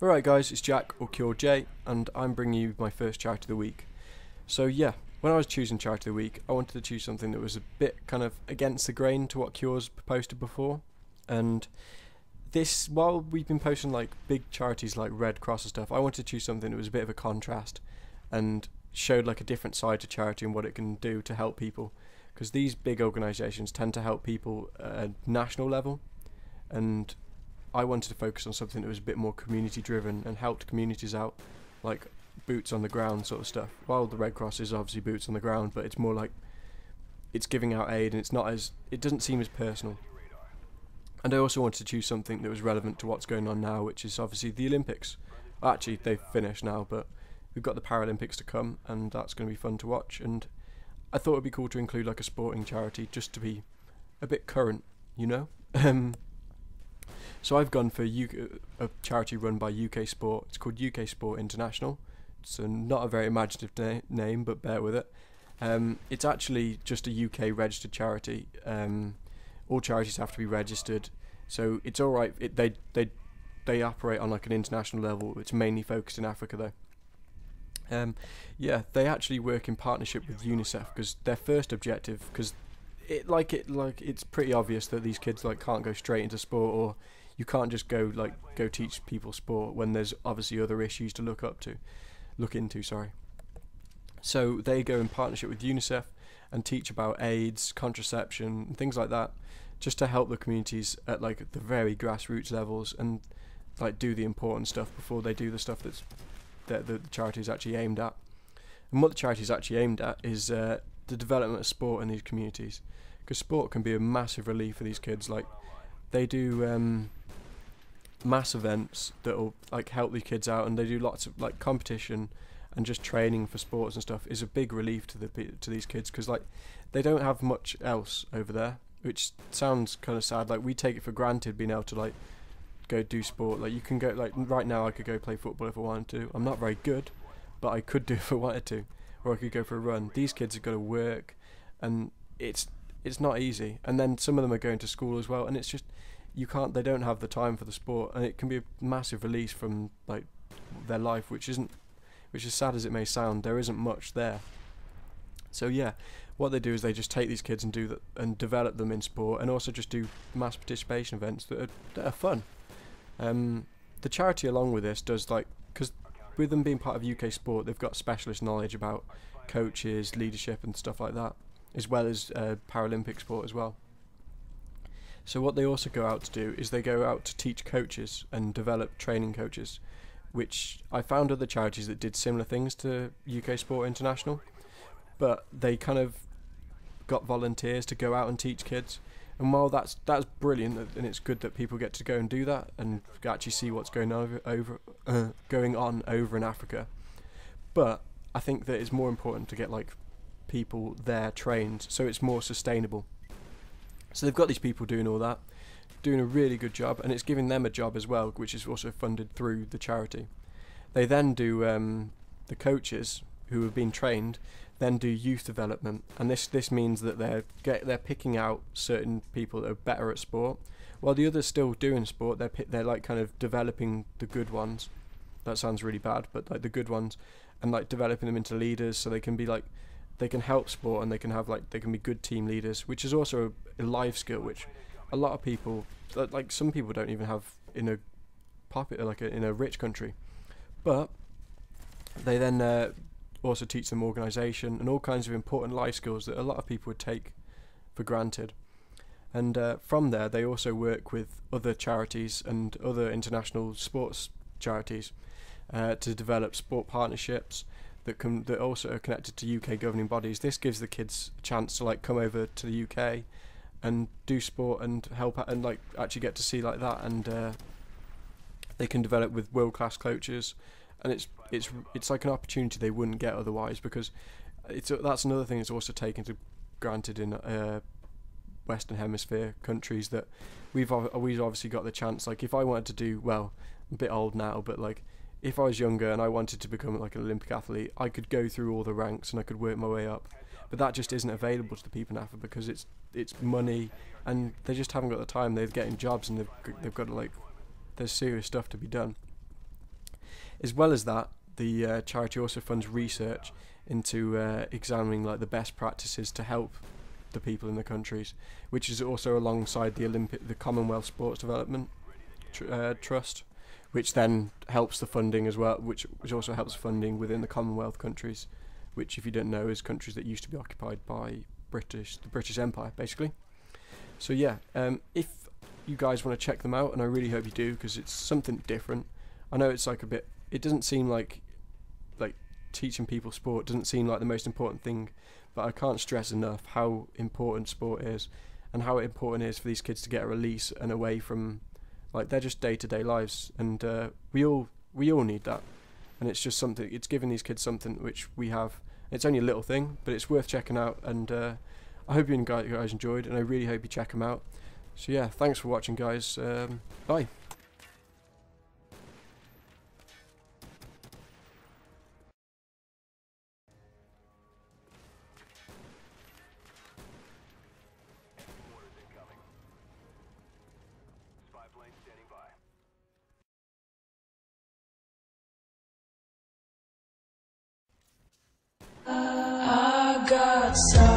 Alright guys, it's Jack or Cure J, and I'm bringing you my first charity of the week. So yeah, when I was choosing charity of the week, I wanted to choose something that was a bit kind of against the grain to what Cure's posted before. And this, while we've been posting like big charities like Red Cross and stuff, I wanted to choose something that was a bit of a contrast and showed like a different side to charity and what it can do to help people. Because these big organisations tend to help people at a national level, and I wanted to focus on something that was a bit more community driven and helped communities out, like boots on the ground sort of stuff. While the Red Cross is obviously boots on the ground, but it's more like it's giving out aid, and it doesn't seem as personal. And I also wanted to choose something that was relevant to what's going on now, which is obviously the Olympics. Actually, they've finished now, but we've got the Paralympics to come, and that's going to be fun to watch. And I thought it'd be cool to include like a sporting charity just to be a bit current, you know. So I've gone for a charity run by UK Sport. It's called UK Sport International. It's not a very imaginative name, but bear with it. It's actually just a UK registered charity. All charities have to be registered, so it's all right. They operate on like an international level. It's mainly focused in Africa though. Yeah, they actually work in partnership with UNICEF because their first objective, because it's pretty obvious that these kids like can't go straight into sport, or you can't just go teach people sport when there's obviously other issues to look into, sorry. So they go in partnership with UNICEF and teach about AIDS, contraception, and things like that, just to help the communities at like the very grassroots levels and like do the important stuff before they do the stuff that the charity is actually aimed at. And what the charity is actually aimed at is the development of sport in these communities, because sport can be a massive relief for these kids. Like they do mass events that will like help these kids out, and they do lots of like competition, and just training for sports and stuff is a big relief to these kids, because like they don't have much else over there, which sounds kind of sad. Like we take it for granted being able to like go do sport. Like you can go, like right now I could go play football if I wanted to. I'm not very good, but I could do if I wanted to, or I could go for a run. These kids have got to work, and it's not easy. And then some of them are going to school as well, and it's just they don't have the time for the sport, and it can be a massive release from like their life, which is sad as it may sound. There isn't much there. So yeah, what they do is they just take these kids and do that and develop them in sport, and also just do mass participation events that are fun. The charity along with this does because with them being part of UK Sport, they've got specialist knowledge about coaches, leadership and stuff like that, as well as Paralympic sport as well. So what they also go out to do is they go out to teach coaches and develop training coaches, which I found other charities that did similar things to UK Sport International, but they kind of got volunteers to go out and teach kids. And while that's brilliant, and it's good that people get to go and do that and actually see what's going on over in Africa, but I think that it's more important to get like people there trained so it's more sustainable. So they've got these people doing all that, doing a really good job, and it's giving them a job as well, which is also funded through the charity. They then do the coaches who have been trained then do youth development, and this means that they're picking out certain people that are better at sport, while the others still doing sport. They're like kind of developing the good ones. That sounds really bad, but like the good ones, and like developing them into leaders, so they can be like they can help sport, and they can be good team leaders, which is also a life skill which a lot of people, like some people don't even have in a rich country. But they then also teach them organisation and all kinds of important life skills that a lot of people would take for granted. And from there they also work with other charities and other international sports charities to develop sport partnerships that also are connected to UK governing bodies. This gives the kids a chance to like come over to the UK and do sport and help out and like actually get to see like that, and they can develop with world-class coaches, and it's like an opportunity they wouldn't get otherwise, because that's another thing that's also taken for granted in Western Hemisphere countries, that we've obviously got the chance. Like if I wanted to do, well, I'm a bit old now, but like if I was younger and I wanted to become like an Olympic athlete, I could go through all the ranks and I could work my way up. But that just isn't available to the people in Africa, because it's money, and they just haven't got the time. They're getting jobs, and they've got to like, there's serious stuff to be done. As well as that, the charity also funds research into examining like the best practices to help the people in the countries, which is also alongside the Commonwealth Sports Development Trust, which then helps the funding as well, which also helps funding within the Commonwealth countries, which, if you don't know, is countries that used to be occupied by the British Empire, basically. So yeah, if you guys want to check them out, and I really hope you do, because it's something different. I know it's like it doesn't seem like teaching people sport doesn't seem like the most important thing, but I can't stress enough how important sport is, and how important it is for these kids to get a release and away from like their just day-to-day lives, and we all need that, and it's just something, it's giving these kids something which we have. It's only a little thing, but it's worth checking out, and I hope you guys enjoyed, and I really hope you check them out. So yeah, thanks for watching, guys. Bye. I got some.